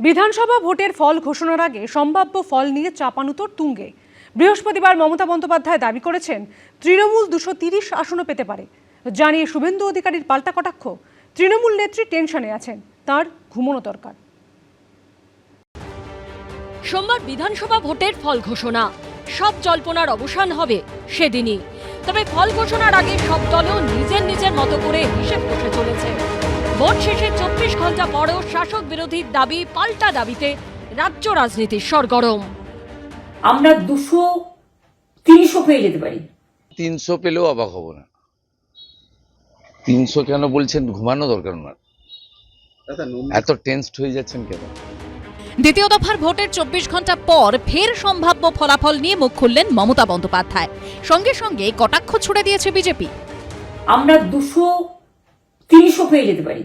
বিধানসভা ভোটের ফল ঘোষণার আগে সম্ভাব্য ফল নিয়ে চাপানুতোর তুঙ্গে। বৃহস্পতিবার মমতা বন্দ্যোপাধ্যায় দাবি করেছেন তৃণমূল 230 আসনও পেতে পারে। জানিয়ে শুভেন্দু অধিকারীর পাল্টা কটাক্ষ, তৃণমূল নেত্রী টেনশনে আছেন, তার ঘুমানো দরকার। সোমবার বিধানসভা ভোটের ফল ঘোষণা, সব জল্পনার অবসান হবে সেদিনই। তবে ফল ঘোষণার আগে সব দলও নিজের মতো করে হিসেব কষে চলেছে। ভোট শেষে 24 ঘন্টা পরেও শাসক বিরোধীর দাবি পাল্টা দাবিতে রাজ্য রাজনীতির সরগরম। আমরা 200-300 পেয়ে যেতে পারি। 300 পেলেও অবাক হব না। 300 কেন বলছেন? ঘুমানো দরকার না, এত টেনসড হয়ে যাচ্ছেন কেন? দ্বিতীয় দফার ভোটের 24 ঘন্টা পর ফের সম্ভাব্য ফলাফল নিয়ে মুখ খুললেন মমতা বন্দ্যোপাধ্যায়। সঙ্গে সঙ্গে কটাক্ষ ছুড়ে দিয়েছে বিজেপি। আমরা 200-300 পেয়ে যেতে পারি,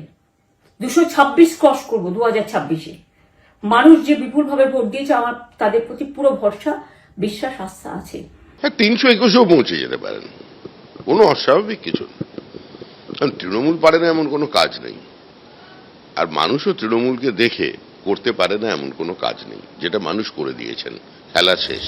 226 ক্রস করব 2026-এ। মানুষ যে বিপুলভাবে ভোট দিয়েছে, আমার তাদের প্রতি পুরো ভরসা, বিশ্বাস, আস্থা আছে। 321-এও পৌঁছে যেতে পারেন, কোনো অস্বাভাবিক কিছু না। কারণ তৃণমূল পারে না এমন কোনো কাজ নেই, আর মানুষও তৃণমূলকে দেখে করতে পারে না এমন কোনো কাজ নেই, যেটা মানুষ করে দিয়েছেন। খেলা শেষ।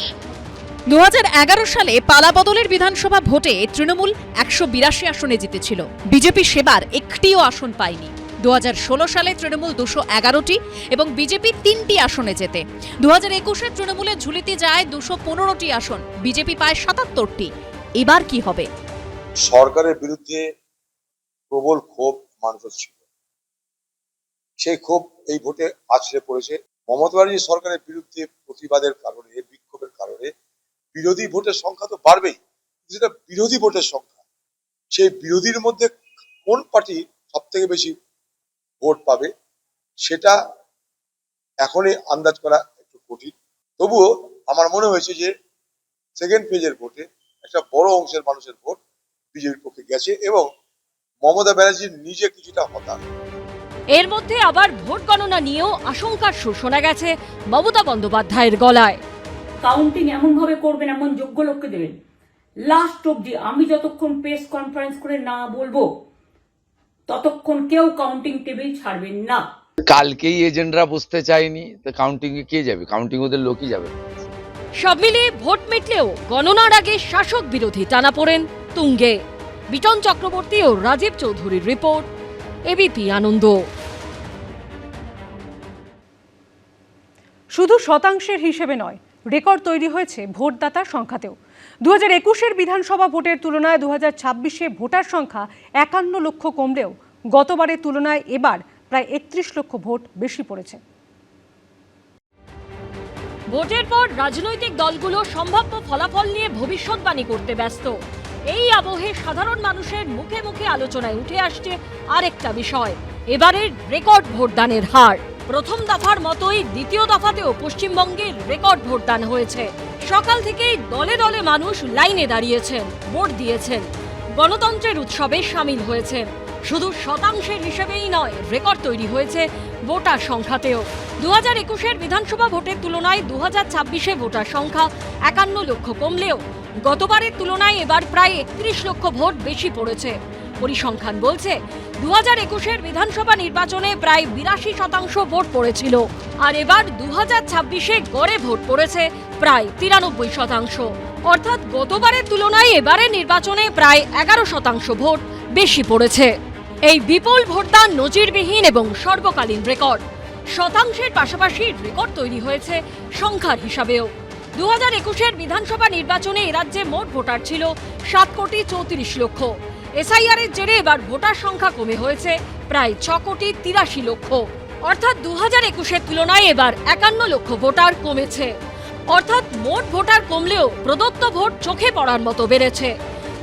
2011 সালে পালাবদলের বিধানসভা ভোটে তৃণমূল 182 আসনে জিতেছিল। বিজেপি সেবার একটিও আসন পায়নি। 2016 সালে তৃণমূল 211টি এবং বিজেপি 3টি আসনে জেতে। 2021-এ তৃণমূলের ঝুলিতে যায় 215টি আসন, বিজেপি পায় 77টি। এবার কি হবে? সরকারের বিরুদ্ধে প্রবল ক্ষোভ মানুষের ছিল, সেই ক্ষোভ এই ভোটে আছড়ে পড়েছে। মমতা ব্যানার্জি সরকারের বিরুদ্ধে প্রতিবাদের কারণে, বিক্ষোভের কারণে বিরোধী ভোটের সংখ্যা তো বাড়বেই। যেটা বিরোধী ভোটের সংখ্যা, সেই বিরোধীর মধ্যে কোন পার্টি সব থেকে বেশি ভোট পাবে সেটা এখনই আন্দাজ করা একটু কঠিন। তবুও আমার মনে হয়েছে যে সেকেন্ড ফেজের ভোটে একটা বড় অংশের মানুষের ভোট বিজেপির পক্ষে গেছে এবং মমতা ব্যানার্জি নিজে কিছুটা হতাশ। এর মধ্যে আবার ভোট গণনা নিয়েও আশঙ্কার সুর শোনা গেছে মমতা বন্দ্যোপাধ্যায়ের গলায়। কাউন্টিং এমন ভাবে করবেন, এমন যোগ্য লোককে দেবেন, লাস্ট অবধি আমি যতক্ষণ প্রেস কনফারেন্স করে না বলবো ততক্ষণ কেউ কাউন্টিং টেবিল ছাড়বেন না। কালকেই এজেন্টরা বসতে চায়নি, তো কাউন্টিং এ কে যাবে? কাউন্টিং ওদের লোকই যাবে। সব মিলিয়ে ভোট মিটলেও গণনার আগে শাসক বিরোধী টানাপোড়েন তুঙ্গে। বিটন চক্রবর্তী ও রাজীব চৌধুরীর রিপোর্ট, এবিপি আনন্দ। শুধু শতাংশের হিসেবে নয়, রেকর্ড তৈরি হয়েছে ভোটদাতার সংখ্যাতেও। 2021-এর বিধানসভা ভোটের তুলনায় 2026-এ ভোটার সংখ্যা 51 লক্ষ কমলেও গতবারের তুলনায় এবার প্রায় 31 লক্ষ ভোট বেশি পড়েছে। ভোটের পর রাজনৈতিক দলগুলো সম্ভাব্য ফলাফল নিয়ে ভবিষ্যৎবাণী করতে ব্যস্ত। এই আবহে সাধারণ মানুষের মুখে মুখে আলোচনায় উঠে আসছে আরেকটা বিষয়, এবারের রেকর্ড ভোটদানের হার। প্রথম দফার মতোই দ্বিতীয় দফাতেও পশ্চিমবঙ্গের রেকর্ড ভোটদান হয়েছে। সকাল থেকেই দলে দলে মানুষ লাইনে দাঁড়িয়েছেন, ভোট দিয়েছেন, গণতন্ত্রের উৎসবে সামিল হয়েছেন। শুধু শতাংশের হিসেবেই নয়, রেকর্ড তৈরি হয়েছে ভোটার সংখ্যাতেও। 2021-এর বিধানসভা ভোটের তুলনায় 2026-এ ভোটার সংখ্যা 51 লক্ষ কমলেও গতবারের তুলনায় এবার প্রায় 31 লক্ষ ভোট বেশি পড়েছে। পরিসংখ্যান বলছে 2021-এর বিধানসভা নির্বাচনে প্রায় 82% ভোট পড়েছিল, আর এবার 2026-এ গড়ে ভোট পড়েছে প্রায় 93%। অর্থাৎ গতবারের তুলনায় এবারের নির্বাচনে প্রায় 11% ভোট বেশি পড়েছে। এই বিপুল ভোটদান নজিরবিহীন এবং সর্বকালীন রেকর্ড। শতাংশের পাশাপাশি রেকর্ড তৈরি হয়েছে সংখ্যার হিসাবেও। 2021-এর বিধানসভা নির্বাচনে এ রাজ্যে মোট ভোটার ছিল 7,34 লক্ষ। এসআইআর-এর জেরে এবার ভোটার সংখ্যা কমে হয়েছে প্রায় 6,83 লক্ষ। অর্থাৎ 2021-এর তুলনায় এবার 51 লক্ষ ভোটার কমেছে। অর্থাৎ মোট ভোটার কমলেও প্রদত্ত ভোট চোখে পড়ার মতো বেড়েছে।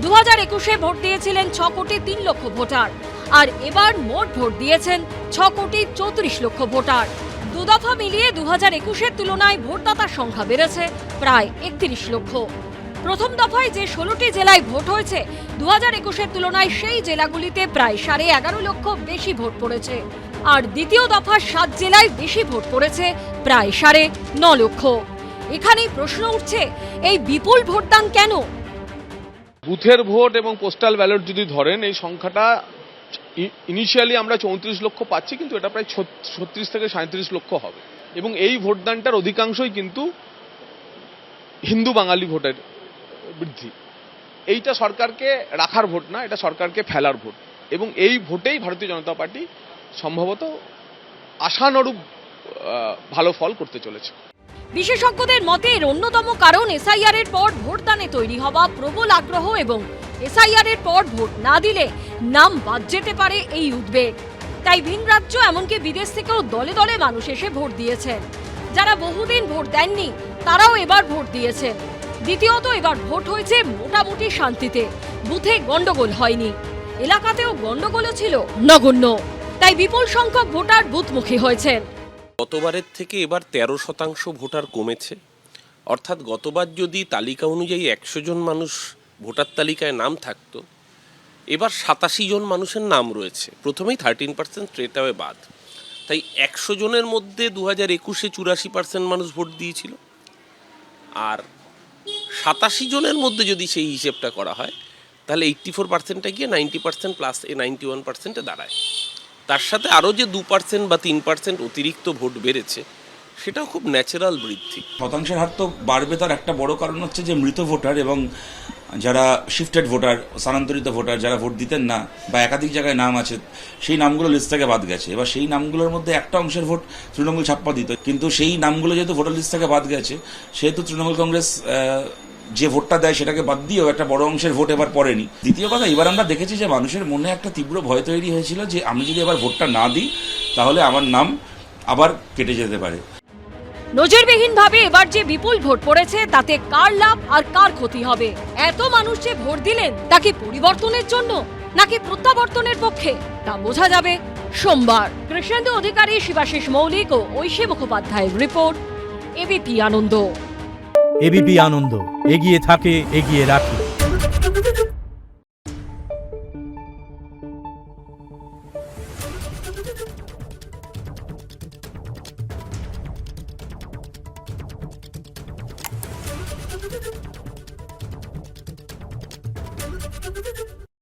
2021-এ ভোট দিয়েছিলেন 6,03 লক্ষ ভোটার, আর এবার মোট ভোট দিয়েছেন 6,34 লক্ষ ভোটার। দুদফা মিলিয়ে 2021-এর তুলনায় ভোটদাতার সংখ্যা বেড়েছে প্রায় 31 লক্ষ। প্রথম দফায় যে 16টি জেলায় ভোট হয়েছে, 2021-এর তুলনায় সেই জেলাগুলিতে প্রায় 11.5 লক্ষ বেশি ভোট পড়েছে। আর দ্বিতীয় দফার 7 জেলায় বেশি ভোট পড়েছে প্রায় 9.5 লক্ষ। এখানেই প্রশ্ন উঠছে, এই বিপুল ভোটদান কেন? বুথের ভোট এবং পোস্টাল ব্যালট যদি ধরেন, এই সংখ্যাটা ইনিশিয়ালি আমরা 34 লক্ষ পাচ্ছি, কিন্তু এটা প্রায় 36 থেকে 37 লক্ষ হবে। এবং এই ভোটদানটার অধিকাংশই কিন্তু হিন্দু বাঙালি ভোটের বৃদ্ধি। এইটা সরকারকে রাখার ভোট না, এটা সরকারকে ফেলার ভোট, এবং এই ভোটেই ভারতীয় জনতা পার্টি সম্ভবত আশানুরূপ ভালো ফল করতে চলেছে। বিশেষজ্ঞদের মতে এর অন্যতম কারণ এসআইআর এর পর ভোটদানে তৈরি হওয়া প্রবল আগ্রহ এবং এসআইআর এর পর ভোট না দিলে নাম বাদ যেতে পারে এই উদ্বেগ। তাই ভিন রাজ্য এমনকি বিদেশ থেকেও দলে দলে মানুষ এসে ভোট দিয়েছেন। যারা বহুদিন ভোট দেননি তারাও এবার ভোট দিয়েছেন। দ্বিতীয়ত, এবার ভোট হয়েছে মোটামুটি শান্তিতে, বুথে গন্ডগোল হয়নি, এলাকাতেও গন্ডগোলও ছিল নগণ্য। তাই বিপুল সংখ্যক ভোটার বুথমুখী হয়েছেন। গতবারের থেকে এবার 13% ভোটার কমেছে। অর্থাৎ গতবার যদি তালিকা অনুযায়ী 100 জন মানুষ ভোটার তালিকায় নাম থাকতো, এবার 87 জন মানুষের নাম রয়েছে। প্রথমেই 13% স্ট্রেট অ্যাওয়ে বাদ। তাই 100 জনের মধ্যে 2021-এ 84% মানুষ ভোট দিয়েছিল, আর 87 জনের মধ্যে যদি সেই হিসেবটা করা হয় তাহলে 84%টা গিয়ে 90% প্লাস 91%-এ দাঁড়ায়। তার সাথে আরও যে 2% বা 3% অতিরিক্ত ভোট বেড়েছে, সেটাও খুব ন্যাচারাল বৃদ্ধি। শতাংশের হার তো বাড়বে, তার একটা বড় কারণ হচ্ছে যে মৃত ভোটার এবং যারা শিফটেড ভোটার, স্থানান্তরিত ভোটার, যারা ভোট দিতেন না বা একাধিক জায়গায় নাম আছে, সেই নামগুলো লিস্ট থেকে বাদ গেছে। এবার সেই নামগুলোর মধ্যে একটা অংশের ভোট তৃণমূল ছাপ্পা দিত, কিন্তু সেই নামগুলো যেহেতু ভোটার লিস্ট থেকে বাদ গেছে, সেহেতু তৃণমূল কংগ্রেস যে ভোটটা দেয় সেটাকে বাদ দিয়েও একটা বড় অংশের ভোট এবার পড়েনি। দ্বিতীয় কথা, এবার আমরা দেখেছি যে মানুষের মনে একটা তীব্র ভয় তৈরি হয়েছিল যে আমি যদি এবার ভোটটা না দিই তাহলে আমার নাম আবার কেটে যেতে পারে। নজিরবিহীনভাবে এবার যে বিপুল ভোট পড়েছে তাতে কার লাভ আর কার ক্ষতি হবে? এত মানুষ যে ভোট দিলেন তা কি পরিবর্তনের জন্য নাকি প্রত্যাবর্তনের পক্ষে, তা বোঝা যাবে সোমবার। কৃষ্ণেন্দু অধিকারী, শিবাশিস মৌলিক ও ঐশী মুখোপাধ্যায়ের রিপোর্ট, এবিপি আনন্দ। এবিপি আনন্দ, এগিয়ে থাকে, এগিয়ে রাখে।